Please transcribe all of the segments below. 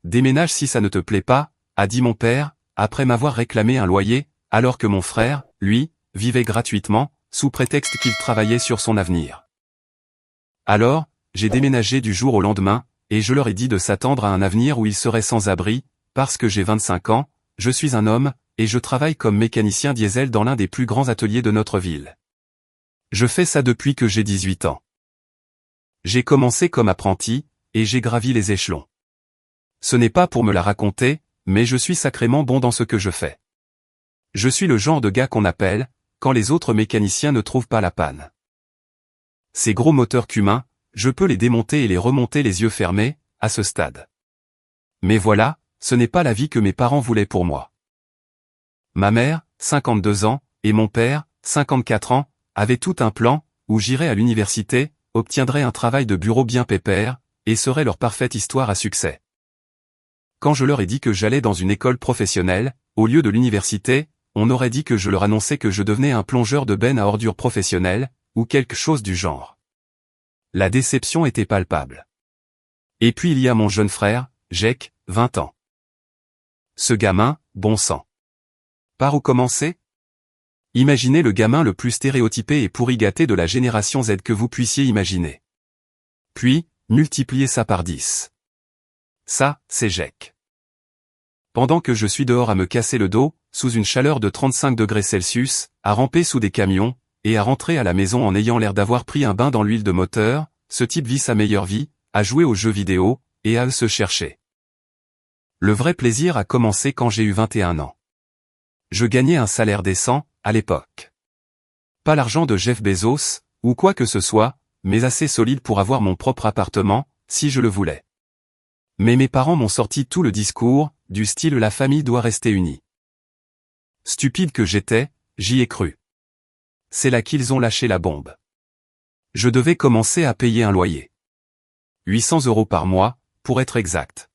déménage si ça ne te plaît pas, a dit mon père, après m'avoir réclamé un loyer, alors que mon frère, lui, vivait gratuitement, sous prétexte qu'il travaillait sur son avenir. Alors, j'ai déménagé du jour au lendemain, et je leur ai dit de s'attendre à un avenir où ils seraient sans abri, parce que j'ai 25 ans, je suis un homme, et je travaille comme mécanicien diesel dans l'un des plus grands ateliers de notre ville. Je fais ça depuis que j'ai 18 ans. J'ai commencé comme apprenti, et j'ai gravi les échelons. Ce n'est pas pour me la raconter, mais je suis sacrément bon dans ce que je fais. Je suis le genre de gars qu'on appelle, quand les autres mécaniciens ne trouvent pas la panne. Ces gros moteurs cumains, je peux les démonter et les remonter les yeux fermés, à ce stade. Mais voilà, ce n'est pas la vie que mes parents voulaient pour moi. Ma mère, 52 ans, et mon père, 54 ans, avaient tout un plan, où j'irais à l'université, obtiendrais un travail de bureau bien pépère, et serait leur parfaite histoire à succès. Quand je leur ai dit que j'allais dans une école professionnelle, au lieu de l'université, on aurait dit que je leur annonçais que je devenais un plongeur de benne à ordures professionnel, ou quelque chose du genre. La déception était palpable. Et puis il y a mon jeune frère, Jake, 20 ans. Ce gamin, bon sang. Par où commencer? Imaginez le gamin le plus stéréotypé et pourri gâté de la génération Z que vous puissiez imaginer. Puis, multipliez ça par 10. Ça, c'est Jake. Pendant que je suis dehors à me casser le dos, sous une chaleur de 35 degrés Celsius, à ramper sous des camions, et à rentrer à la maison en ayant l'air d'avoir pris un bain dans l'huile de moteur, ce type vit sa meilleure vie, à jouer aux jeux vidéo, et à se chercher. Le vrai plaisir a commencé quand j'ai eu 21 ans. Je gagnais un salaire décent, à l'époque. Pas l'argent de Jeff Bezos, ou quoi que ce soit, mais assez solide pour avoir mon propre appartement, si je le voulais. Mais mes parents m'ont sorti tout le discours, du style la famille doit rester unie. Stupide que j'étais, j'y ai cru. C'est là qu'ils ont lâché la bombe. Je devais commencer à payer un loyer. 800 € par mois, pour être exact.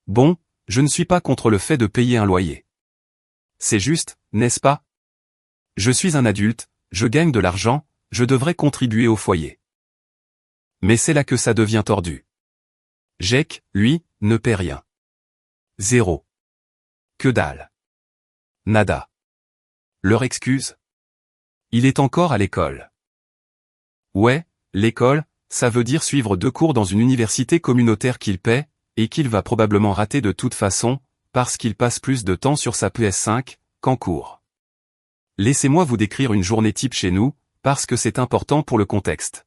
Bon, je ne suis pas contre le fait de payer un loyer. C'est juste, n'est-ce pas? Je suis un adulte, je gagne de l'argent, je devrais contribuer au foyer. Mais c'est là que ça devient tordu. Jake, lui, ne paie rien. Zéro. Que dalle. Nada. Leur excuse? Il est encore à l'école. Ouais, l'école, ça veut dire suivre 2 cours dans une université communautaire qu'il paie, et qu'il va probablement rater de toute façon, parce qu'il passe plus de temps sur sa PS5, qu'en cours. Laissez-moi vous décrire une journée type chez nous, parce que c'est important pour le contexte.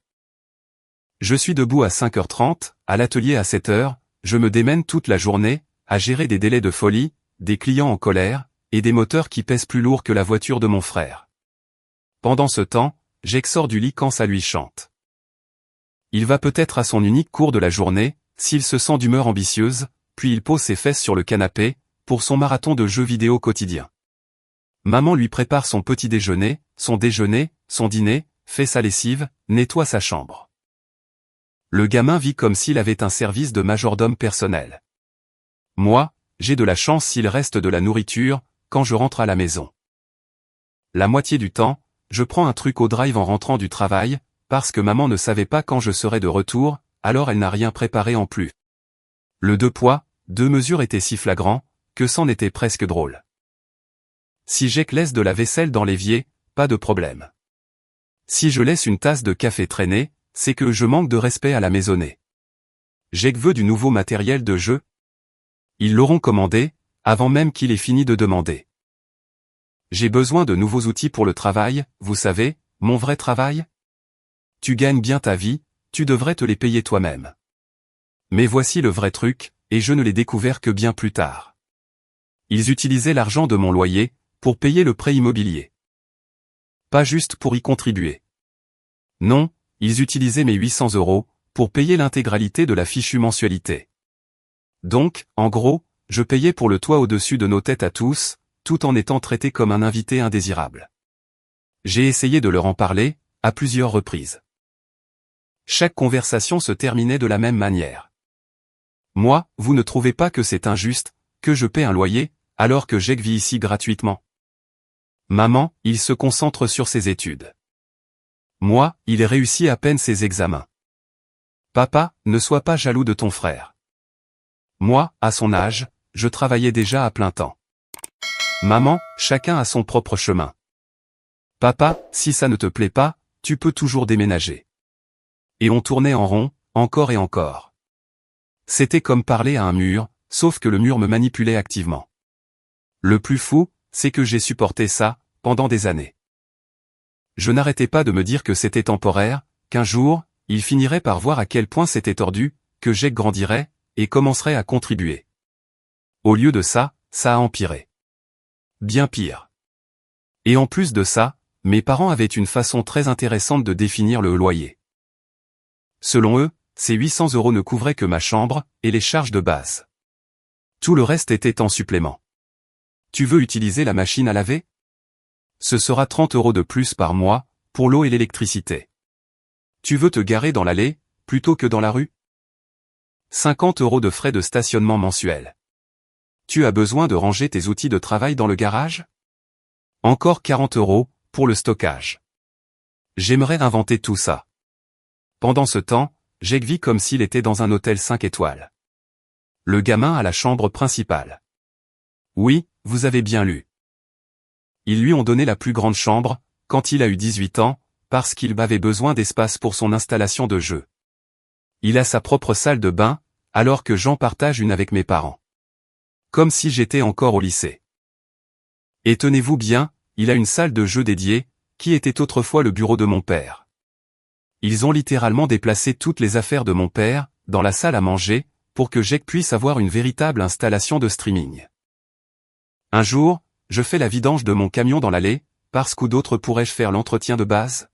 Je suis debout à 5h30, à l'atelier à 7h, je me démène toute la journée, à gérer des délais de folie, des clients en colère, et des moteurs qui pèsent plus lourd que la voiture de mon frère. Pendant ce temps, Jake sort du lit quand ça lui chante. Il va peut-être à son unique cours de la journée, s'il se sent d'humeur ambitieuse, puis il pose ses fesses sur le canapé, pour son marathon de jeux vidéo quotidien. Maman lui prépare son petit déjeuner, son dîner, fait sa lessive, nettoie sa chambre. Le gamin vit comme s'il avait un service de majordome personnel. Moi, j'ai de la chance s'il reste de la nourriture, quand je rentre à la maison. La moitié du temps, je prends un truc au drive en rentrant du travail, parce que maman ne savait pas quand je serais de retour, alors elle n'a rien préparé en plus. Le 2 poids, 2 mesures était si flagrant, que c'en était presque drôle. Si Jake laisse de la vaisselle dans l'évier, pas de problème. Si je laisse une tasse de café traîner, c'est que je manque de respect à la maisonnée. Jake veut du nouveau matériel de jeu. Ils l'auront commandé, avant même qu'il ait fini de demander. J'ai besoin de nouveaux outils pour le travail, vous savez, mon vrai travail. Tu gagnes bien ta vie, tu devrais te les payer toi-même. Mais voici le vrai truc, et je ne l'ai découvert que bien plus tard. Ils utilisaient l'argent de mon loyer, pour payer le prêt immobilier. Pas juste pour y contribuer. Non, ils utilisaient mes 800 €, pour payer l'intégralité de la fichue mensualité. Donc, en gros, je payais pour le toit au-dessus de nos têtes à tous, tout en étant traité comme un invité indésirable. J'ai essayé de leur en parler, à plusieurs reprises. Chaque conversation se terminait de la même manière. Moi, vous ne trouvez pas que c'est injuste, que je paie un loyer, alors que Jake vit ici gratuitement? Maman, il se concentre sur ses études. Moi, il réussit à peine ses examens. Papa, ne sois pas jaloux de ton frère. Moi, à son âge, je travaillais déjà à plein temps. Maman, chacun a son propre chemin. Papa, si ça ne te plaît pas, tu peux toujours déménager. Et on tournait en rond, encore et encore. C'était comme parler à un mur, sauf que le mur me manipulait activement. Le plus fou, c'est que j'ai supporté ça, pendant des années. Je n'arrêtais pas de me dire que c'était temporaire, qu'un jour, il finirait par voir à quel point c'était tordu, que Jake grandirait, et commencerait à contribuer. Au lieu de ça, ça a empiré. Bien pire. Et en plus de ça, mes parents avaient une façon très intéressante de définir le loyer. Selon eux, ces 800 € ne couvraient que ma chambre, et les charges de base. Tout le reste était en supplément. Tu veux utiliser la machine à laver? Ce sera 30 € de plus par mois, pour l'eau et l'électricité. Tu veux te garer dans l'allée, plutôt que dans la rue? 50 € de frais de stationnement mensuels. Tu as besoin de ranger tes outils de travail dans le garage? Encore 40 € pour le stockage. J'aimerais inventer tout ça. Pendant ce temps, Jake vit comme s'il était dans un hôtel 5 étoiles. Le gamin a la chambre principale. Oui, vous avez bien lu. Ils lui ont donné la plus grande chambre, quand il a eu 18 ans, parce qu'il avait besoin d'espace pour son installation de jeu. Il a sa propre salle de bain, alors que j'en partage une avec mes parents. Comme si j'étais encore au lycée. Et tenez-vous bien, il a une salle de jeu dédiée, qui était autrefois le bureau de mon père. Ils ont littéralement déplacé toutes les affaires de mon père, dans la salle à manger, pour que Jake puisse avoir une véritable installation de streaming. Un jour, je fais la vidange de mon camion dans l'allée, parce qu'où d'autre pourrais-je faire l'entretien de base?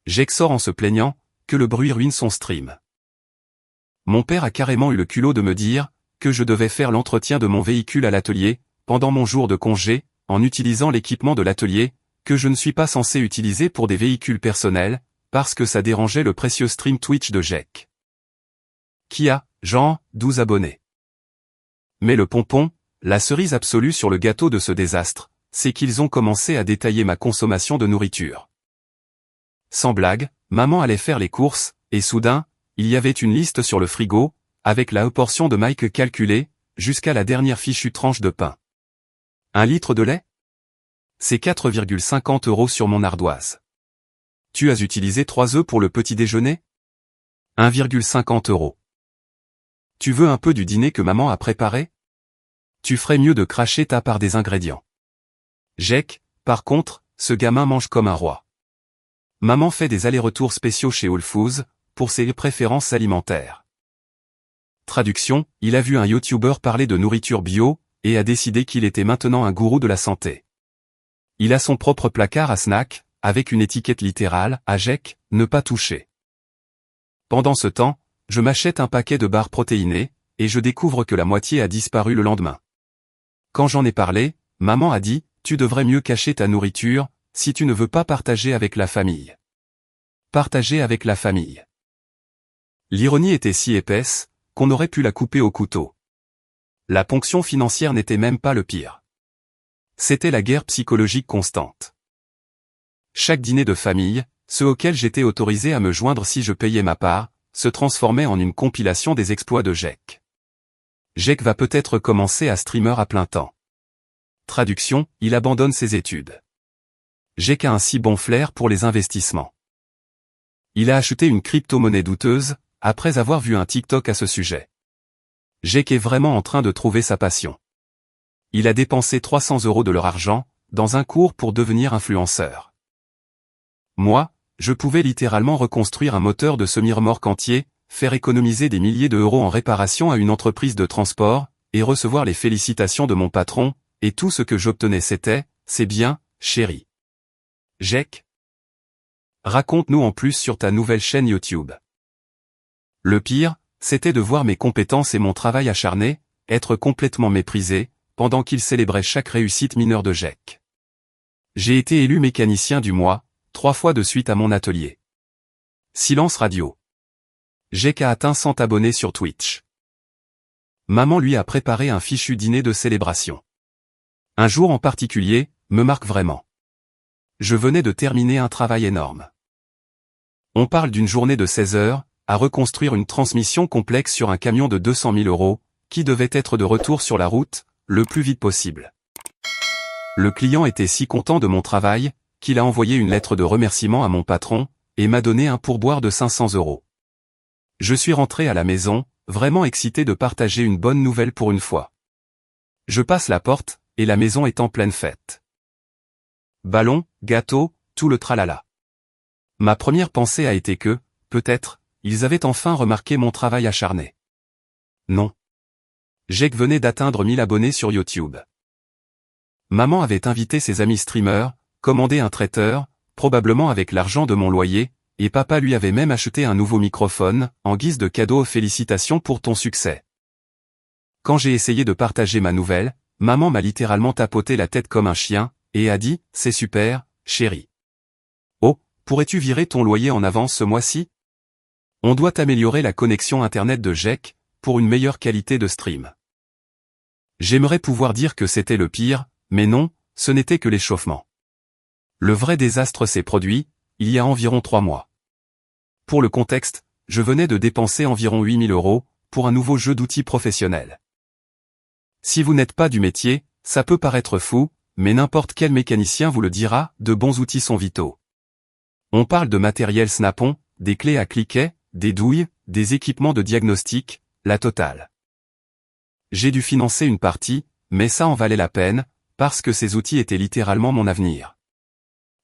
Jake sort en se plaignant, que le bruit ruine son stream. Mon père a carrément eu le culot de me dire, que je devais faire l'entretien de mon véhicule à l'atelier, pendant mon jour de congé, en utilisant l'équipement de l'atelier, que je ne suis pas censé utiliser pour des véhicules personnels, parce que ça dérangeait le précieux stream Twitch de Jake. Qui a, genre, 12 abonnés. Mais le pompon, la cerise absolue sur le gâteau de ce désastre, c'est qu'ils ont commencé à détailler ma consommation de nourriture. Sans blague, maman allait faire les courses, et soudain, il y avait une liste sur le frigo, avec la portion de Mike calculée, jusqu'à la dernière fichue tranche de pain. 1 litre de lait? C'est 4,50 € sur mon ardoise. Tu as utilisé 3 œufs pour le petit déjeuner? 1,50 €. Tu veux un peu du dîner que maman a préparé? Tu ferais mieux de cracher ta part des ingrédients. Jake, par contre, ce gamin mange comme un roi. Maman fait des allers-retours spéciaux chez Whole Foods, pour ses préférences alimentaires. Traduction, il a vu un YouTuber parler de nourriture bio, et a décidé qu'il était maintenant un gourou de la santé. Il a son propre placard à snacks, avec une étiquette littérale, à Jake, ne pas toucher. Pendant ce temps, je m'achète un paquet de barres protéinées, et je découvre que la moitié a disparu le lendemain. Quand j'en ai parlé, maman a dit, tu devrais mieux cacher ta nourriture, si tu ne veux pas partager avec la famille. Partager avec la famille. L'ironie était si épaisse, qu'on aurait pu la couper au couteau. La ponction financière n'était même pas le pire. C'était la guerre psychologique constante. Chaque dîner de famille, ceux auxquels j'étais autorisé à me joindre si je payais ma part, se transformait en une compilation des exploits de Jake. Jake va peut-être commencer à streamer à plein temps. Traduction, il abandonne ses études. Jake a un si bon flair pour les investissements. Il a acheté une crypto-monnaie douteuse, après avoir vu un TikTok à ce sujet. Jake est vraiment en train de trouver sa passion. Il a dépensé 300 € de leur argent, dans un cours pour devenir influenceur. Moi, je pouvais littéralement reconstruire un moteur de semi-remorque entier, faire économiser des milliers d'euros en réparation à une entreprise de transport, et recevoir les félicitations de mon patron, et tout ce que j'obtenais c'était, c'est bien, chérie. Jake, raconte-nous en plus sur ta nouvelle chaîne YouTube. Le pire, c'était de voir mes compétences et mon travail acharné, être complètement méprisés, pendant qu'il célébrait chaque réussite mineure de Jake. J'ai été élu mécanicien du mois, 3 fois de suite à mon atelier. Silence radio. Jake a atteint 100 abonnés sur Twitch. Maman lui a préparé un fichu dîner de célébration. Un jour en particulier, me marque vraiment. Je venais de terminer un travail énorme. On parle d'une journée de 16 heures, à reconstruire une transmission complexe sur un camion de 200 000 €, qui devait être de retour sur la route, le plus vite possible. Le client était si content de mon travail, qu'il a envoyé une lettre de remerciement à mon patron, et m'a donné un pourboire de 500 €. Je suis rentré à la maison, vraiment excité de partager une bonne nouvelle pour une fois. Je passe la porte, et la maison est en pleine fête. Ballon, gâteau, tout le tralala. Ma première pensée a été que, peut-être, ils avaient enfin remarqué mon travail acharné. Non. Jake venait d'atteindre 1000 abonnés sur YouTube. Maman avait invité ses amis streamers, commandé un traiteur, probablement avec l'argent de mon loyer, et papa lui avait même acheté un nouveau microphone, en guise de cadeau. Félicitations pour ton succès. Quand j'ai essayé de partager ma nouvelle, maman m'a littéralement tapoté la tête comme un chien, et a dit, c'est super, chérie. Oh, pourrais-tu virer ton loyer en avance ce mois-ci? On doit améliorer la connexion internet de Jake, pour une meilleure qualité de stream. J'aimerais pouvoir dire que c'était le pire, mais non, ce n'était que l'échauffement. Le vrai désastre s'est produit, il y a environ 3 mois. Pour le contexte, je venais de dépenser environ 8000 €, pour un nouveau jeu d'outils professionnel. Si vous n'êtes pas du métier, ça peut paraître fou, mais n'importe quel mécanicien vous le dira, de bons outils sont vitaux. On parle de matériel Snap-on, des clés à cliquet, des douilles, des équipements de diagnostic, la totale. J'ai dû financer une partie, mais ça en valait la peine, parce que ces outils étaient littéralement mon avenir.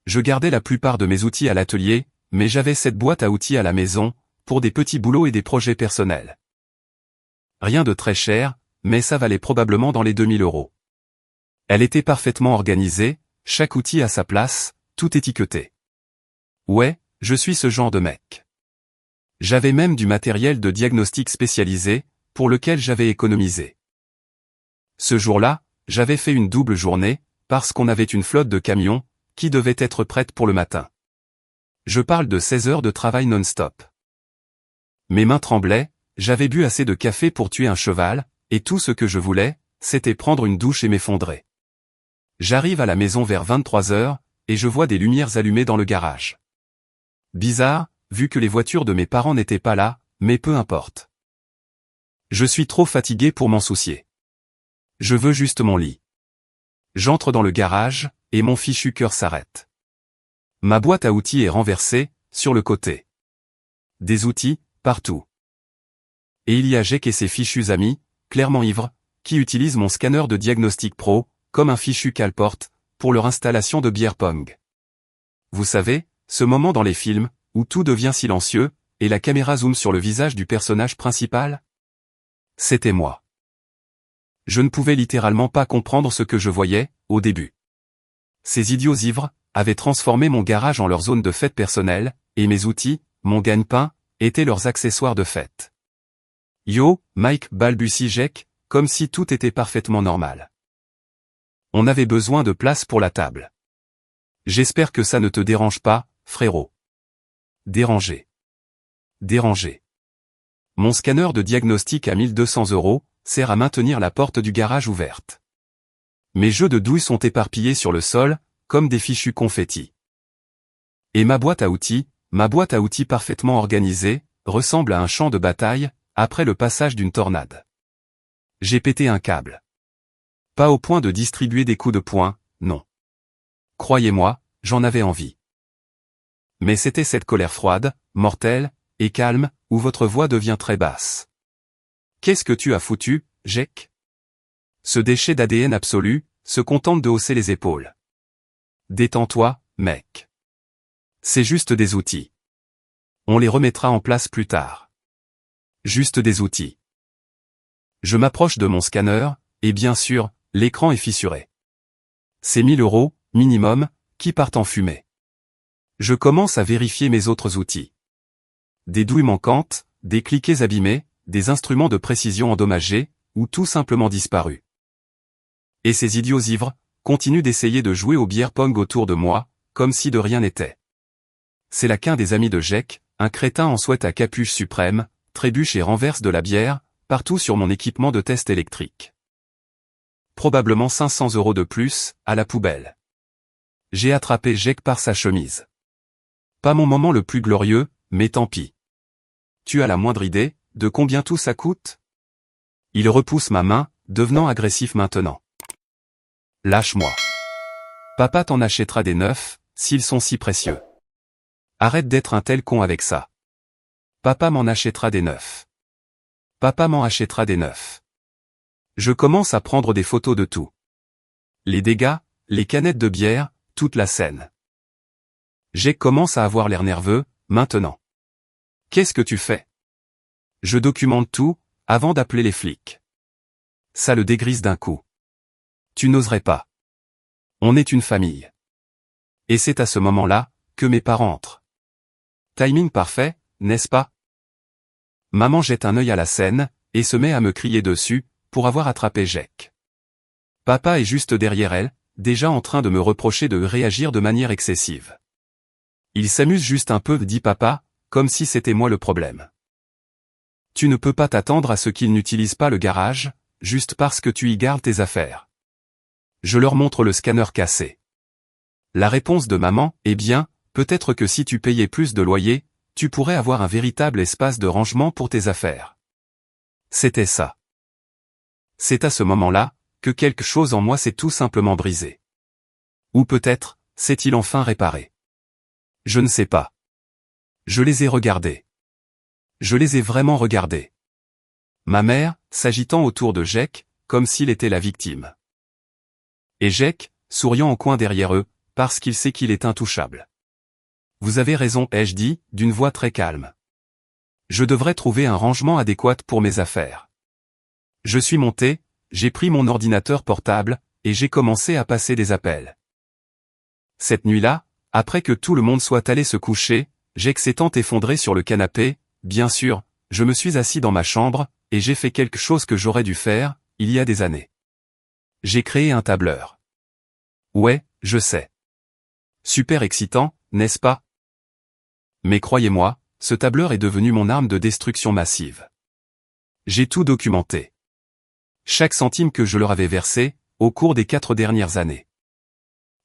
Je gardais la plupart de mes outils à l'atelier, mais j'avais cette boîte à outils à la maison, pour des petits boulots et des projets personnels. Rien de très cher, mais ça valait probablement dans les 2000 €. Elle était parfaitement organisée, chaque outil à sa place, tout étiqueté. Ouais, je suis ce genre de mec. J'avais même du matériel de diagnostic spécialisé, pour lequel j'avais économisé. Ce jour-là, j'avais fait une double journée, parce qu'on avait une flotte de camions, qui devait être prête pour le matin. Je parle de 16 heures de travail non-stop. Mes mains tremblaient, j'avais bu assez de café pour tuer un cheval, et tout ce que je voulais, c'était prendre une douche et m'effondrer. J'arrive à la maison vers 23 heures, et je vois des lumières allumées dans le garage. Bizarre, vu que les voitures de mes parents n'étaient pas là, mais peu importe. Je suis trop fatigué pour m'en soucier. Je veux juste mon lit. J'entre dans le garage, et mon fichu cœur s'arrête. Ma boîte à outils est renversée, sur le côté. Des outils, partout. Et il y a Jake et ses fichus amis, clairement ivres, qui utilisent mon scanner de diagnostic pro, comme un fichu Calport, pour leur installation de beer pong. Vous savez, ce moment dans les films, où tout devient silencieux, et la caméra zoome sur le visage du personnage principal? C'était moi. Je ne pouvais littéralement pas comprendre ce que je voyais, au début. Ces idiots ivres, avaient transformé mon garage en leur zone de fête personnelle, et mes outils, mon gagne-pain, étaient leurs accessoires de fête. Yo, Mike, balbutie Jake, comme si tout était parfaitement normal. On avait besoin de place pour la table. J'espère que ça ne te dérange pas, frérot. Déranger. Déranger. Mon scanner de diagnostic à 1200 € sert à maintenir la porte du garage ouverte. Mes jeux de douilles sont éparpillés sur le sol, comme des fichus confettis. Et ma boîte à outils parfaitement organisée, ressemble à un champ de bataille, après le passage d'une tornade. J'ai pété un câble. Pas au point de distribuer des coups de poing, non. Croyez-moi, j'en avais envie. Mais c'était cette colère froide, mortelle, et calme, où votre voix devient très basse. Qu'est-ce que tu as foutu, Jake? Ce déchet d'ADN absolu, se contente de hausser les épaules. Détends-toi, mec. C'est juste des outils. On les remettra en place plus tard. Juste des outils. Je m'approche de mon scanner, et bien sûr, l'écran est fissuré. C'est 1000 €, minimum, qui partent en fumée. Je commence à vérifier mes autres outils. Des douilles manquantes, des cliquets abîmés, des instruments de précision endommagés, ou tout simplement disparus. Et ces idiots ivres, continuent d'essayer de jouer au beer pong autour de moi, comme si de rien n'était. C'est là qu'un des amis de Jake, un crétin en sweat à capuche suprême, trébuche et renverse de la bière, partout sur mon équipement de test électrique. Probablement 500 € de plus, à la poubelle. J'ai attrapé Jake par sa chemise. Pas mon moment le plus glorieux, mais tant pis. Tu as la moindre idée, de combien tout ça coûte? Il repousse ma main, devenant agressif maintenant. Lâche-moi. Papa t'en achètera des neufs, s'ils sont si précieux. Arrête d'être un tel con avec ça. Papa m'en achètera des neufs. Papa m'en achètera des neufs. Je commence à prendre des photos de tout. Les dégâts, les canettes de bière, toute la scène. Jake commence à avoir l'air nerveux, maintenant. Qu'est-ce que tu fais? Je documente tout, avant d'appeler les flics. Ça le dégrise d'un coup. Tu n'oserais pas. On est une famille. Et c'est à ce moment-là, que mes parents entrent. Timing parfait, n'est-ce pas? Maman jette un œil à la scène, et se met à me crier dessus, pour avoir attrapé Jake. Papa est juste derrière elle, déjà en train de me reprocher de réagir de manière excessive. Il s'amuse juste un peu, dit papa, comme si c'était moi le problème. Tu ne peux pas t'attendre à ce qu'ils n'utilisent pas le garage, juste parce que tu y gardes tes affaires. Je leur montre le scanner cassé. La réponse de maman, eh bien, peut-être que si tu payais plus de loyer, tu pourrais avoir un véritable espace de rangement pour tes affaires. C'était ça. C'est à ce moment-là, que quelque chose en moi s'est tout simplement brisé. Ou peut-être, s'est-il enfin réparé. Je ne sais pas. Je les ai regardés. Je les ai vraiment regardés. Ma mère, s'agitant autour de Jake, comme s'il était la victime. Et Jake, souriant au coin derrière eux, parce qu'il sait qu'il est intouchable. Vous avez raison, ai-je dit, d'une voix très calme. Je devrais trouver un rangement adéquat pour mes affaires. Je suis monté, j'ai pris mon ordinateur portable, et j'ai commencé à passer des appels. Cette nuit-là, après que tout le monde soit allé se coucher, Jake s'étant effondré sur le canapé, bien sûr, je me suis assis dans ma chambre, et j'ai fait quelque chose que j'aurais dû faire, il y a des années. J'ai créé un tableur. Ouais, je sais. Super excitant, n'est-ce pas? Mais croyez-moi, ce tableur est devenu mon arme de destruction massive. J'ai tout documenté. Chaque centime que je leur avais versé, au cours des 4 dernières années.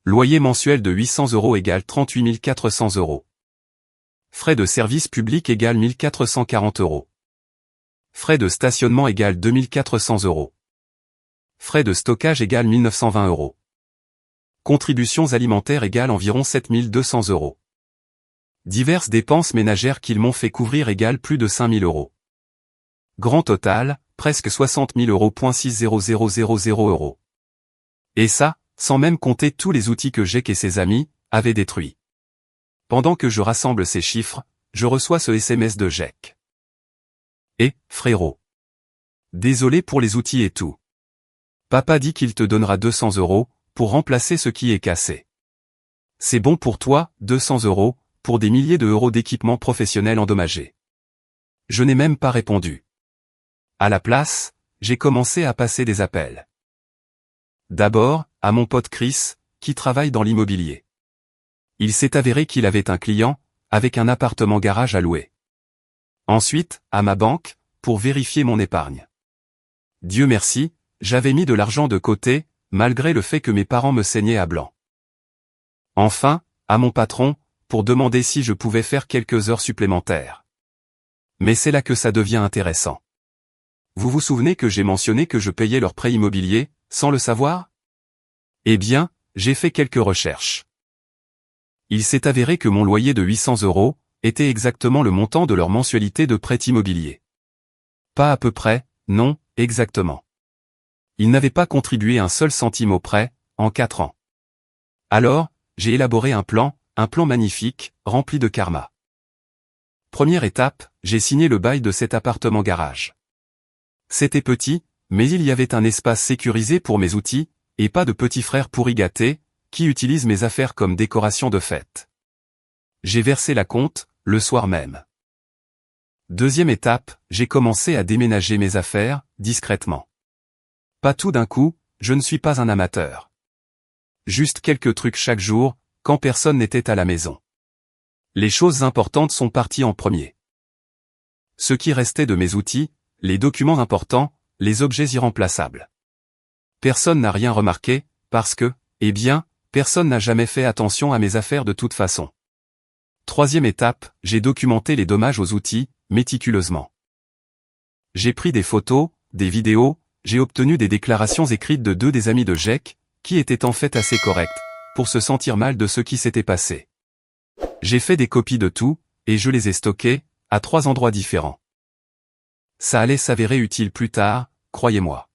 Loyer mensuel de 800 € égale 38 400 €. Frais de service public égale 1440 €. Frais de stationnement égale 2400 €. Frais de stockage égale 1920 €. Contributions alimentaires égale environ 7200 €. Diverses dépenses ménagères qu'ils m'ont fait couvrir égale plus de 5000 €. Grand total, presque 60 000 €. 60000 €. Et ça, sans même compter tous les outils que Jake et ses amis avaient détruits. Pendant que je rassemble ces chiffres, je reçois ce SMS de Jake. Eh, frérot. Désolé pour les outils et tout. Papa dit qu'il te donnera 200 € pour remplacer ce qui est cassé. C'est bon pour toi, 200 € pour des milliers de euros d'équipement professionnel endommagé. Je n'ai même pas répondu. À la place, j'ai commencé à passer des appels. D'abord, à mon pote Chris, qui travaille dans l'immobilier. Il s'est avéré qu'il avait un client, avec un appartement-garage à louer. Ensuite, à ma banque, pour vérifier mon épargne. Dieu merci, j'avais mis de l'argent de côté, malgré le fait que mes parents me saignaient à blanc. Enfin, à mon patron, pour demander si je pouvais faire quelques heures supplémentaires. Mais c'est là que ça devient intéressant. Vous vous souvenez que j'ai mentionné que je payais leur prêt immobilier, sans le savoir? Eh bien, j'ai fait quelques recherches. Il s'est avéré que mon loyer de 800 € était exactement le montant de leur mensualité de prêt immobilier. Pas à peu près, non, exactement. Ils n'avaient pas contribué un seul centime au prêt, en 4 ans. Alors, j'ai élaboré un plan magnifique, rempli de karma. Première étape, j'ai signé le bail de cet appartement-garage. C'était petit, mais il y avait un espace sécurisé pour mes outils, et pas de petit frère pourri gâté, qui utilise mes affaires comme décoration de fête. J'ai versé la compte, le soir même. Deuxième étape, j'ai commencé à déménager mes affaires, discrètement. Pas tout d'un coup, je ne suis pas un amateur. Juste quelques trucs chaque jour, quand personne n'était à la maison. Les choses importantes sont parties en premier. Ce qui restait de mes outils, les documents importants, les objets irremplaçables. Personne n'a rien remarqué, parce que, eh bien, personne n'a jamais fait attention à mes affaires de toute façon. Troisième étape, j'ai documenté les dommages aux outils, méticuleusement. J'ai pris des photos, des vidéos, j'ai obtenu des déclarations écrites de 2 des amis de Jake, qui étaient en fait assez corrects, pour se sentir mal de ce qui s'était passé. J'ai fait des copies de tout, et je les ai stockées, à 3 endroits différents. Ça allait s'avérer utile plus tard, croyez-moi.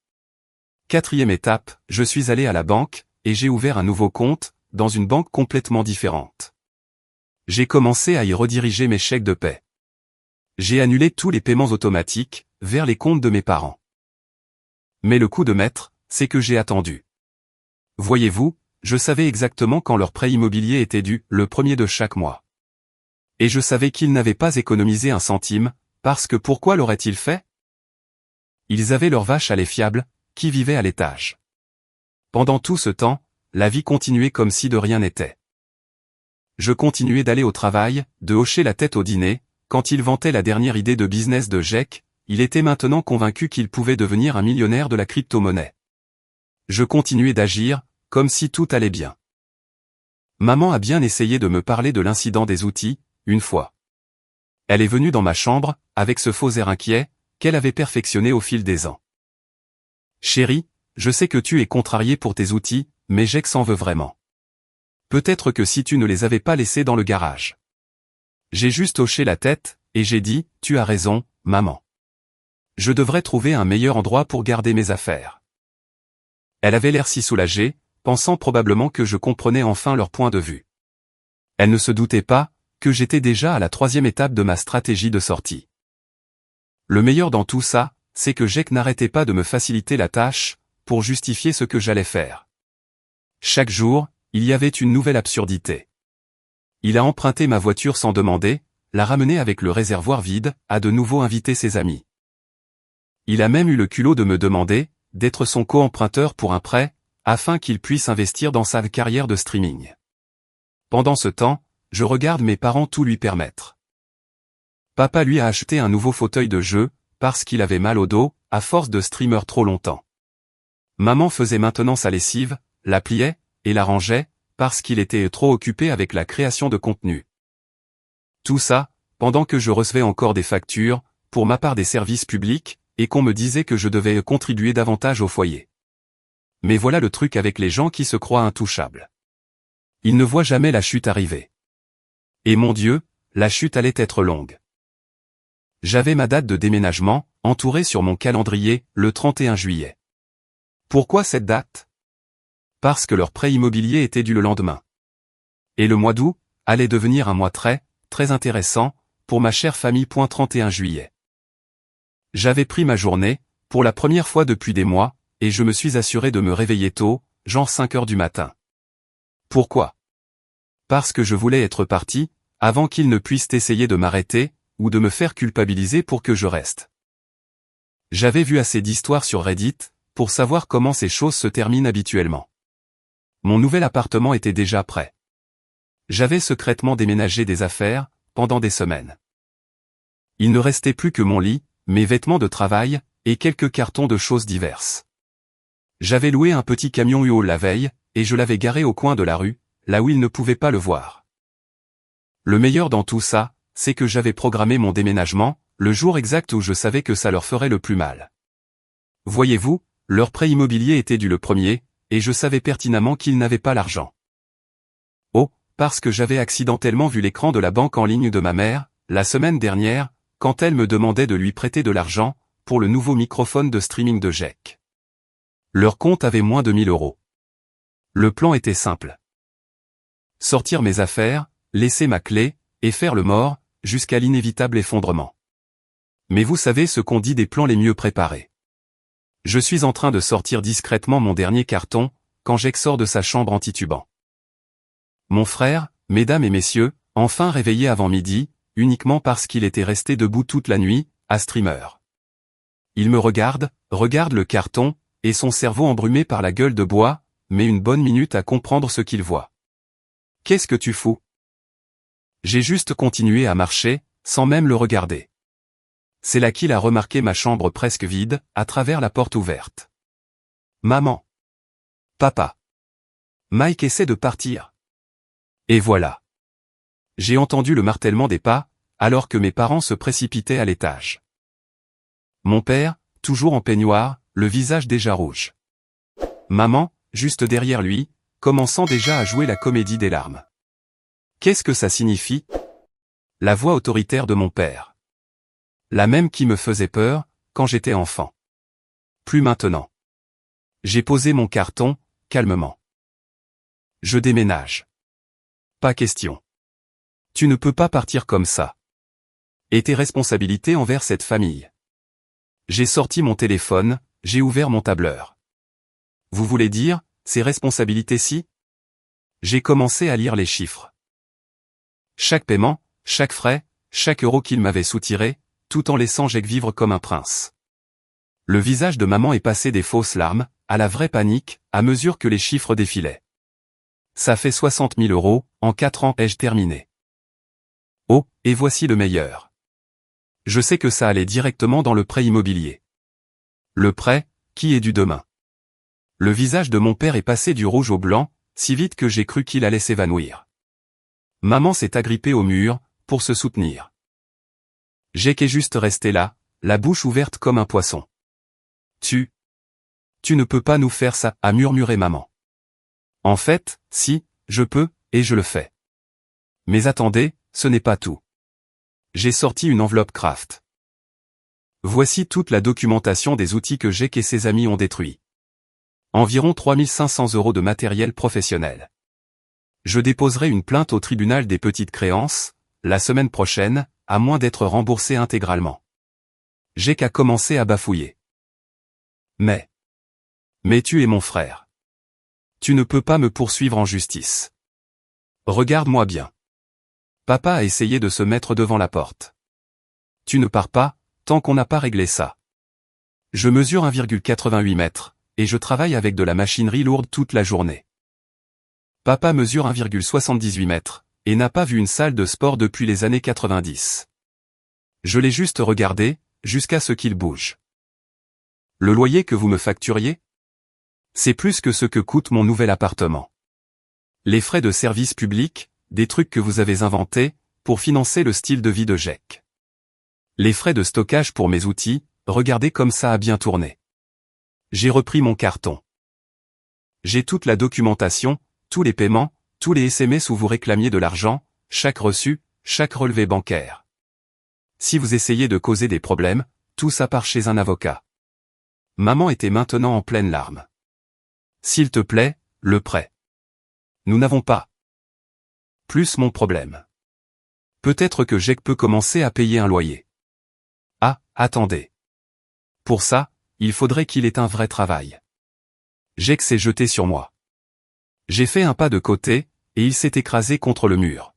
4e étape, je suis allé à la banque, et j'ai ouvert un nouveau compte, dans une banque complètement différente. J'ai commencé à y rediriger mes chèques de paie. J'ai annulé tous les paiements automatiques, vers les comptes de mes parents. Mais le coup de maître, c'est que j'ai attendu. Voyez-vous, je savais exactement quand leur prêt immobilier était dû, le 1er de chaque mois. Et je savais qu'ils n'avaient pas économisé un centime, parce que pourquoi l'auraient-ils fait? Ils avaient leur vache à lait fiable, qui vivait à l'étage. Pendant tout ce temps, la vie continuait comme si de rien n'était. Je continuais d'aller au travail, de hocher la tête au dîner, quand il vantait la dernière idée de business de Jake, il était maintenant convaincu qu'il pouvait devenir un millionnaire de la crypto-monnaie. Je continuais d'agir, comme si tout allait bien. Maman a bien essayé de me parler de l'incident des outils, une fois. Elle est venue dans ma chambre, avec ce faux air inquiet, qu'elle avait perfectionné au fil des ans. Chérie, je sais que tu es contrariée pour tes outils, mais Jake s'en veut vraiment. Peut-être que si tu ne les avais pas laissés dans le garage. J'ai juste hoché la tête, et j'ai dit, tu as raison, maman. Je devrais trouver un meilleur endroit pour garder mes affaires. Elle avait l'air si soulagée, pensant probablement que je comprenais enfin leur point de vue. Elle ne se doutait pas, que j'étais déjà à la 3e étape de ma stratégie de sortie. Le meilleur dans tout ça, c'est que Jake n'arrêtait pas de me faciliter la tâche, pour justifier ce que j'allais faire. Chaque jour, il y avait une nouvelle absurdité. Il a emprunté ma voiture sans demander, l'a ramenée avec le réservoir vide, a de nouveau invité ses amis. Il a même eu le culot de me demander, d'être son co-emprunteur pour un prêt, afin qu'il puisse investir dans sa carrière de streaming. Pendant ce temps, je regarde mes parents tout lui permettre. Papa lui a acheté un nouveau fauteuil de jeu, parce qu'il avait mal au dos, à force de streamer trop longtemps. Maman faisait maintenant sa lessive, la pliait, et la rangeait, parce qu'il était trop occupé avec la création de contenu. Tout ça, pendant que je recevais encore des factures, pour ma part des services publics, et qu'on me disait que je devais contribuer davantage au foyer. Mais voilà le truc avec les gens qui se croient intouchables. Ils ne voient jamais la chute arriver. Et mon Dieu, la chute allait être longue. J'avais ma date de déménagement, entourée sur mon calendrier, le 31 juillet. Pourquoi cette date? Parce que leur prêt immobilier était dû le lendemain. Et le mois d'août allait devenir un mois très intéressant, pour ma chère famille. 31 juillet. J'avais pris ma journée, pour la première fois depuis des mois, et je me suis assuré de me réveiller tôt, genre 5 heures du matin. Pourquoi? Parce que je voulais être parti, avant qu'ils ne puissent essayer de m'arrêter, ou de me faire culpabiliser pour que je reste. J'avais vu assez d'histoires sur Reddit, pour savoir comment ces choses se terminent habituellement. Mon nouvel appartement était déjà prêt. J'avais secrètement déménagé des affaires, pendant des semaines. Il ne restait plus que mon lit, mes vêtements de travail, et quelques cartons de choses diverses. J'avais loué un petit camion UO la veille, et je l'avais garé au coin de la rue, là où ils ne pouvaient pas le voir. Le meilleur dans tout ça, c'est que j'avais programmé mon déménagement, le jour exact où je savais que ça leur ferait le plus mal. Voyez-vous, leur prêt immobilier était dû le 1er, et je savais pertinemment qu'ils n'avaient pas l'argent. Oh, parce que j'avais accidentellement vu l'écran de la banque en ligne de ma mère, la semaine dernière, quand elle me demandait de lui prêter de l'argent, pour le nouveau microphone de streaming de Jake. Leur compte avait moins de 1000 €. Le plan était simple. Sortir mes affaires, laisser ma clé, et faire le mort, jusqu'à l'inévitable effondrement. Mais vous savez ce qu'on dit des plans les mieux préparés. Je suis en train de sortir discrètement mon dernier carton, quand Jake sort de sa chambre en titubant. Mon frère, mesdames et messieurs, enfin réveillé avant midi, uniquement parce qu'il était resté debout toute la nuit, à streamer. Il me regarde le carton, et son cerveau embrumé par la gueule de bois, met une bonne minute à comprendre ce qu'il voit. Qu'est-ce que tu fous? J'ai juste continué à marcher, sans même le regarder. C'est là qu'il a remarqué ma chambre presque vide, à travers la porte ouverte. Maman. Papa. Mike essaie de partir. Et voilà. J'ai entendu le martèlement des pas, alors que mes parents se précipitaient à l'étage. Mon père, toujours en peignoir, le visage déjà rouge. Maman, juste derrière lui, commençant déjà à jouer la comédie des larmes. Qu'est-ce que ça signifie? La voix autoritaire de mon père. La même qui me faisait peur, quand j'étais enfant. Plus maintenant. J'ai posé mon carton, calmement. Je déménage. Pas question. Tu ne peux pas partir comme ça. Et tes responsabilités envers cette famille. J'ai sorti mon téléphone, j'ai ouvert mon tableur. Vous voulez dire, ces responsabilités-ci? J'ai commencé à lire les chiffres. Chaque paiement, chaque frais, chaque euro qu'il m'avait soutiré, tout en laissant Jake vivre comme un prince. Le visage de maman est passé des fausses larmes, à la vraie panique, à mesure que les chiffres défilaient. Ça fait 60 000 euros, en 4 ans ai-je terminé. Oh, et voici le meilleur. Je sais que ça allait directement dans le prêt immobilier. Le prêt, qui est dû demain. Le visage de mon père est passé du rouge au blanc, si vite que j'ai cru qu'il allait s'évanouir. Maman s'est agrippée au mur, pour se soutenir. Jake est juste resté là, la bouche ouverte comme un poisson. Tu ne peux pas nous faire ça, a murmuré maman. En fait, si, je peux, et je le fais. Mais attendez, ce n'est pas tout. J'ai sorti une enveloppe Kraft. Voici toute la documentation des outils que Jake et ses amis ont détruits. Environ 3 500 euros de matériel professionnel. Je déposerai une plainte au tribunal des petites créances, la semaine prochaine, à moins d'être remboursé intégralement. Jake a commencé à bafouiller. Mais tu es mon frère. Tu ne peux pas me poursuivre en justice. Regarde-moi bien. Papa a essayé de se mettre devant la porte. Tu ne pars pas, tant qu'on n'a pas réglé ça. Je mesure 1,88 mètres, et je travaille avec de la machinerie lourde toute la journée. Papa mesure 1,78 mètres, et n'a pas vu une salle de sport depuis les années 90. Je l'ai juste regardé, jusqu'à ce qu'il bouge. Le loyer que vous me facturiez? C'est plus que ce que coûte mon nouvel appartement. Les frais de service public, des trucs que vous avez inventés, pour financer le style de vie de Jake. Les frais de stockage pour mes outils, regardez comme ça a bien tourné. J'ai repris mon carton. J'ai toute la documentation, tous les paiements, tous les SMS où vous réclamiez de l'argent, chaque reçu, chaque relevé bancaire. Si vous essayez de causer des problèmes, tout ça part chez un avocat. Maman était maintenant en pleine larmes. S'il te plaît, le prêt. Nous n'avons pas. Plus mon problème. Peut-être que Jake peut commencer à payer un loyer. Ah, attendez. Pour ça, il faudrait qu'il ait un vrai travail. Jake s'est jeté sur moi. J'ai fait un pas de côté, et il s'est écrasé contre le mur.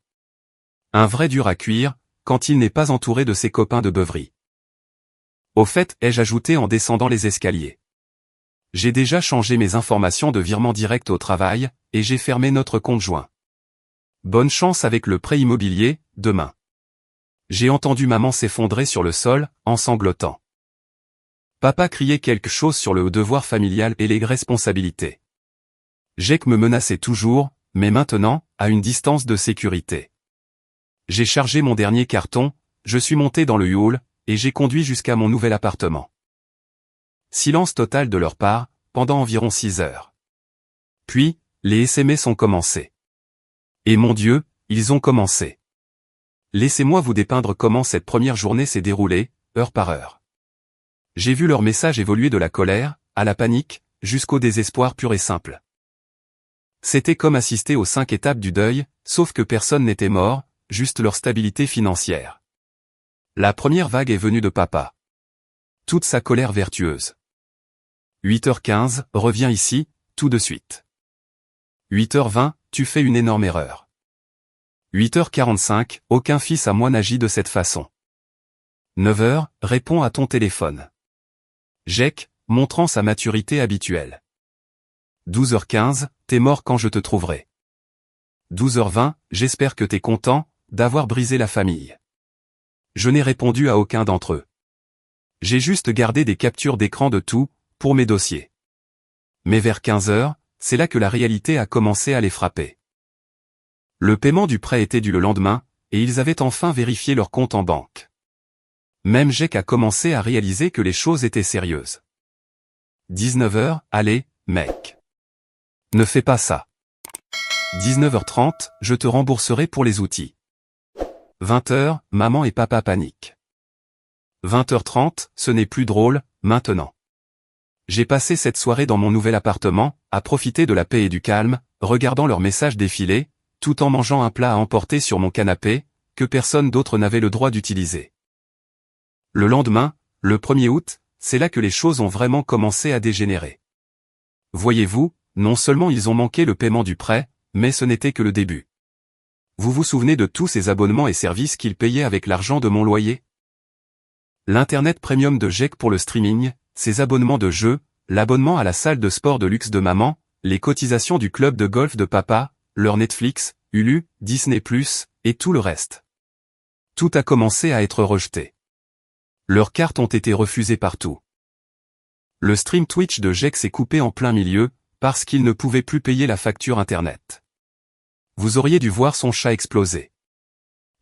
Un vrai dur à cuire, quand il n'est pas entouré de ses copains de beuverie. Au fait, ai-je ajouté en descendant les escaliers. J'ai déjà changé mes informations de virement direct au travail, et j'ai fermé notre compte joint. Bonne chance avec le prêt immobilier, demain. J'ai entendu maman s'effondrer sur le sol, en sanglotant. Papa criait quelque chose sur le devoir familial et les responsabilités. Jake me menaçait toujours, mais maintenant, à une distance de sécurité. J'ai chargé mon dernier carton, je suis monté dans le U-Haul, et j'ai conduit jusqu'à mon nouvel appartement. Silence total de leur part, pendant environ 6 heures. Puis, les SMS ont commencé. Et mon Dieu, ils ont commencé. Laissez-moi vous dépeindre comment cette première journée s'est déroulée, heure par heure. J'ai vu leur message évoluer de la colère, à la panique, jusqu'au désespoir pur et simple. C'était comme assister aux 5 étapes du deuil, sauf que personne n'était mort, juste leur stabilité financière. La première vague est venue de papa. Toute sa colère vertueuse. 8h15, reviens ici, tout de suite. 8h20, tu fais une énorme erreur. 8h45, aucun fils à moi n'agit de cette façon. 9h, réponds à ton téléphone. Jake, montrant sa maturité habituelle. 12h15, t'es mort quand je te trouverai. 12h20, j'espère que t'es content, d'avoir brisé la famille. Je n'ai répondu à aucun d'entre eux. J'ai juste gardé des captures d'écran de tout, pour mes dossiers. Mais vers 15h, c'est là que la réalité a commencé à les frapper. Le paiement du prêt était dû le lendemain, et ils avaient enfin vérifié leur compte en banque. Même Jake a commencé à réaliser que les choses étaient sérieuses. 19h, allez, mec. Ne fais pas ça. 19h30, je te rembourserai pour les outils. 20h, maman et papa paniquent. 20h30, ce n'est plus drôle, maintenant. J'ai passé cette soirée dans mon nouvel appartement, à profiter de la paix et du calme, regardant leurs messages défiler, tout en mangeant un plat à emporter sur mon canapé, que personne d'autre n'avait le droit d'utiliser. Le lendemain, le 1er août, c'est là que les choses ont vraiment commencé à dégénérer. Voyez-vous, non seulement ils ont manqué le paiement du prêt, mais ce n'était que le début. Vous vous souvenez de tous ces abonnements et services qu'ils payaient avec l'argent de mon loyer? L'Internet Premium de Jake pour le streaming, ses abonnements de jeux, l'abonnement à la salle de sport de luxe de maman, les cotisations du club de golf de papa, leur Netflix, Hulu, Disney+, et tout le reste. Tout a commencé à être rejeté. Leurs cartes ont été refusées partout. Le stream Twitch de Jake s'est coupé en plein milieu, parce qu'il ne pouvait plus payer la facture Internet. Vous auriez dû voir son chat exploser.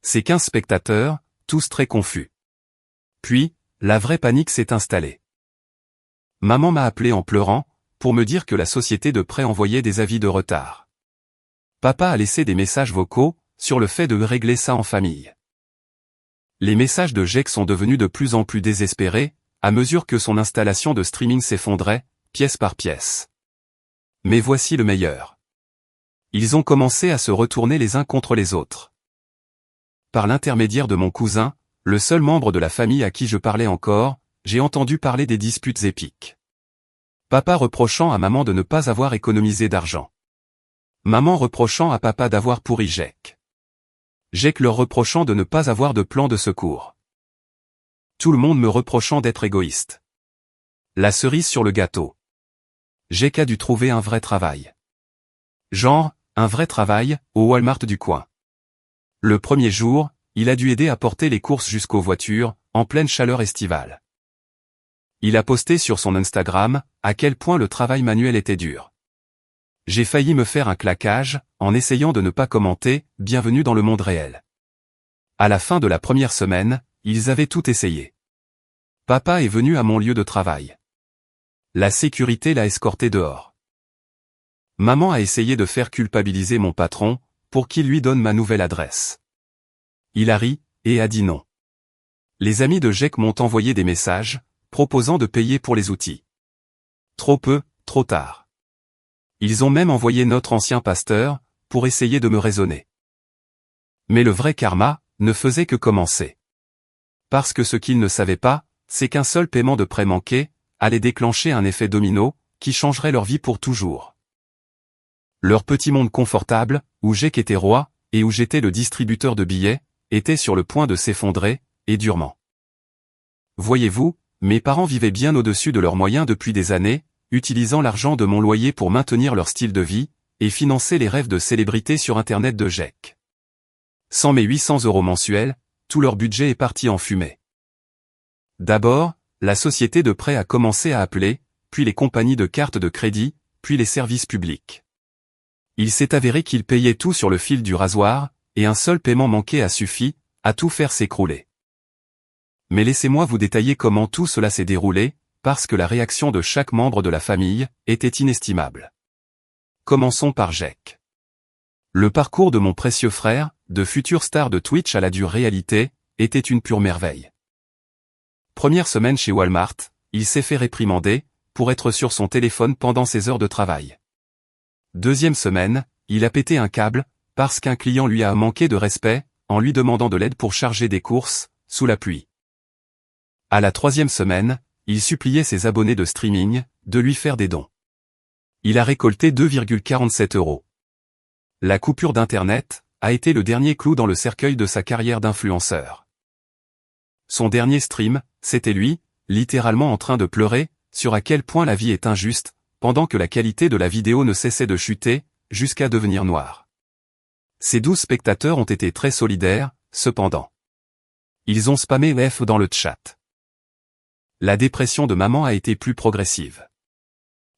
Ses 15 spectateurs, tous très confus. Puis, la vraie panique s'est installée. Maman m'a appelé en pleurant, pour me dire que la société de prêt envoyait des avis de retard. Papa a laissé des messages vocaux, sur le fait de régler ça en famille. Les messages de Jake sont devenus de plus en plus désespérés, à mesure que son installation de streaming s'effondrait, pièce par pièce. Mais voici le meilleur. Ils ont commencé à se retourner les uns contre les autres. Par l'intermédiaire de mon cousin, le seul membre de la famille à qui je parlais encore, j'ai entendu parler des disputes épiques. Papa reprochant à maman de ne pas avoir économisé d'argent. Maman reprochant à papa d'avoir pourri Jake. Jake leur reprochant de ne pas avoir de plan de secours. Tout le monde me reprochant d'être égoïste. La cerise sur le gâteau. Jake a dû trouver un vrai travail. Genre, un vrai travail, au Walmart du coin. Le premier jour, il a dû aider à porter les courses jusqu'aux voitures, en pleine chaleur estivale. Il a posté sur son Instagram, à quel point le travail manuel était dur. J'ai failli me faire un claquage, en essayant de ne pas commenter, bienvenue dans le monde réel. À la fin de la première semaine, ils avaient tout essayé. Papa est venu à mon lieu de travail. La sécurité l'a escorté dehors. Maman a essayé de faire culpabiliser mon patron, pour qu'il lui donne ma nouvelle adresse. Il a ri, et a dit non. Les amis de Jake m'ont envoyé des messages, proposant de payer pour les outils. Trop peu, trop tard. Ils ont même envoyé notre ancien pasteur, pour essayer de me raisonner. Mais le vrai karma, ne faisait que commencer. Parce que ce qu'ils ne savaient pas, c'est qu'un seul paiement de prêt manqué, allait déclencher un effet domino, qui changerait leur vie pour toujours. Leur petit monde confortable, où Jake était roi, et où j'étais le distributeur de billets, était sur le point de s'effondrer, et durement. Voyez-vous, mes parents vivaient bien au-dessus de leurs moyens depuis des années, utilisant l'argent de mon loyer pour maintenir leur style de vie, et financer les rêves de célébrités sur Internet de Jake. Sans mes 800 € mensuels, tout leur budget est parti en fumée. D'abord, la société de prêt a commencé à appeler, puis les compagnies de cartes de crédit, puis les services publics. Il s'est avéré qu'ils payaient tout sur le fil du rasoir, et un seul paiement manqué a suffi, à tout faire s'écrouler. Mais laissez-moi vous détailler comment tout cela s'est déroulé, parce que la réaction de chaque membre de la famille était inestimable. Commençons par Jake. Le parcours de mon précieux frère, de future star de Twitch à la dure réalité, était une pure merveille. Première semaine chez Walmart, il s'est fait réprimander, pour être sur son téléphone pendant ses heures de travail. Deuxième semaine, il a pété un câble, parce qu'un client lui a manqué de respect, en lui demandant de l'aide pour charger des courses, sous la pluie. À la troisième semaine, il suppliait ses abonnés de streaming, de lui faire des dons. Il a récolté 2,47 €. La coupure d'Internet, a été le dernier clou dans le cercueil de sa carrière d'influenceur. Son dernier stream, c'était lui, littéralement en train de pleurer, sur à quel point la vie est injuste, pendant que la qualité de la vidéo ne cessait de chuter, jusqu'à devenir noire. Ses 12 spectateurs ont été très solidaires, cependant. Ils ont spammé F dans le chat. La dépression de maman a été plus progressive.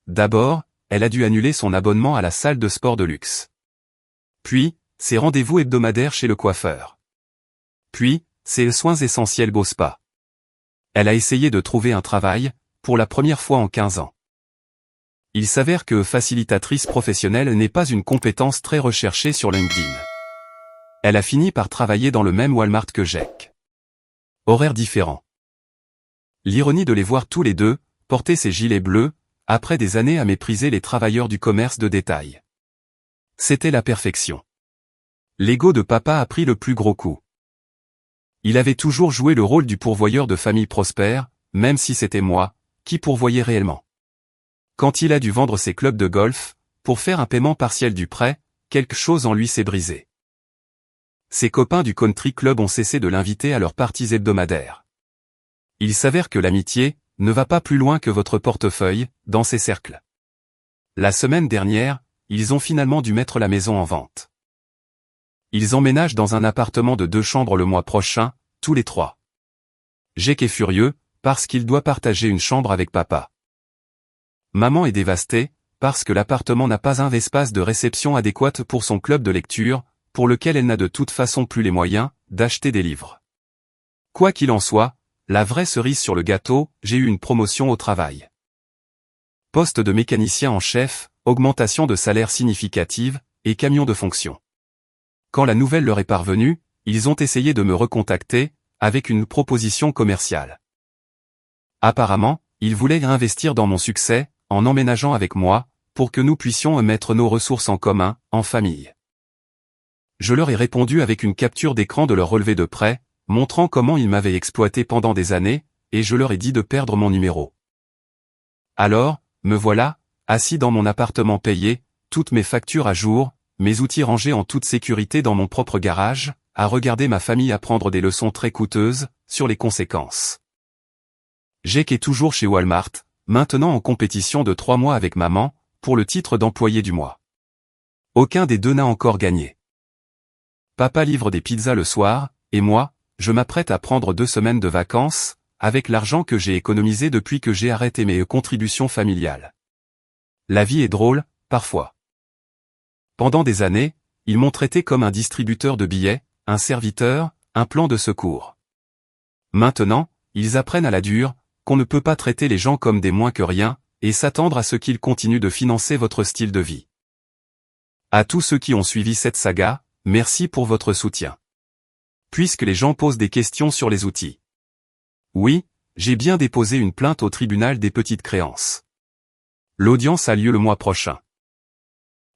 D'abord, elle a dû annuler son abonnement à la salle de sport de luxe. Puis, ses rendez-vous hebdomadaires chez le coiffeur. Puis, ses soins essentiels Beau Spa. Elle a essayé de trouver un travail, pour la première fois en 15 ans. Il s'avère que facilitatrice professionnelle n'est pas une compétence très recherchée sur LinkedIn. Elle a fini par travailler dans le même Walmart que Jake. Horaires différents. L'ironie de les voir tous les deux, porter ces gilets bleus, après des années à mépriser les travailleurs du commerce de détail. C'était la perfection. L'ego de papa a pris le plus gros coup. Il avait toujours joué le rôle du pourvoyeur de famille prospère, même si c'était moi, qui pourvoyais réellement. Quand il a dû vendre ses clubs de golf, pour faire un paiement partiel du prêt, quelque chose en lui s'est brisé. Ses copains du country club ont cessé de l'inviter à leurs parties hebdomadaires. Il s'avère que l'amitié ne va pas plus loin que votre portefeuille, dans ces cercles. La semaine dernière, ils ont finalement dû mettre la maison en vente. Ils emménagent dans un appartement de 2 chambres le mois prochain, tous les 3. Jake est furieux, parce qu'il doit partager une chambre avec papa. Maman est dévastée, parce que l'appartement n'a pas un espace de réception adéquat pour son club de lecture, pour lequel elle n'a de toute façon plus les moyens d'acheter des livres. Quoi qu'il en soit, la vraie cerise sur le gâteau, j'ai eu une promotion au travail. Poste de mécanicien en chef, augmentation de salaire significative, et camion de fonction. Quand la nouvelle leur est parvenue, ils ont essayé de me recontacter, avec une proposition commerciale. Apparemment, ils voulaient investir dans mon succès, en emménageant avec moi, pour que nous puissions mettre nos ressources en commun, en famille. Je leur ai répondu avec une capture d'écran de leur relevé de prêt, montrant comment ils m'avaient exploité pendant des années, et je leur ai dit de perdre mon numéro. Alors, me voilà, assis dans mon appartement payé, toutes mes factures à jour, mes outils rangés en toute sécurité dans mon propre garage, à regarder ma famille apprendre des leçons très coûteuses, sur les conséquences. Jake est toujours chez Walmart, maintenant en compétition de 3 mois avec maman, pour le titre d'employé du mois. Aucun des deux n'a encore gagné. Papa livre des pizzas le soir, et moi, je m'apprête à prendre 2 semaines de vacances, avec l'argent que j'ai économisé depuis que j'ai arrêté mes contributions familiales. La vie est drôle, parfois. Pendant des années, ils m'ont traité comme un distributeur de billets, un serviteur, un plan de secours. Maintenant, ils apprennent à la dure, qu'on ne peut pas traiter les gens comme des moins que rien, et s'attendre à ce qu'ils continuent de financer votre style de vie. À tous ceux qui ont suivi cette saga, merci pour votre soutien. Puisque les gens posent des questions sur les outils. Oui, j'ai bien déposé une plainte au tribunal des petites créances. L'audience a lieu le mois prochain.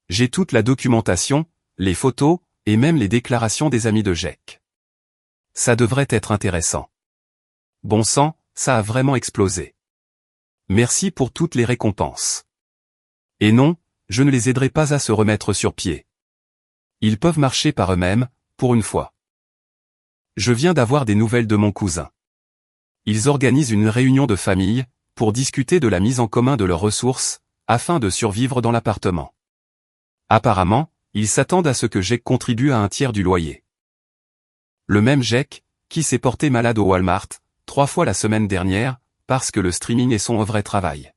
J'ai toute la documentation, les photos, et même les déclarations des amis de Jake. Ça devrait être intéressant. Bon sang, ça a vraiment explosé. Merci pour toutes les récompenses. Et non, je ne les aiderai pas à se remettre sur pied. Ils peuvent marcher par eux-mêmes, pour une fois. Je viens d'avoir des nouvelles de mon cousin. Ils organisent une réunion de famille, pour discuter de la mise en commun de leurs ressources, afin de survivre dans l'appartement. Apparemment, ils s'attendent à ce que Jake contribue à 1/3 du loyer. Le même Jake, qui s'est porté malade au Walmart, 3 fois la semaine dernière, parce que le streaming est son vrai travail.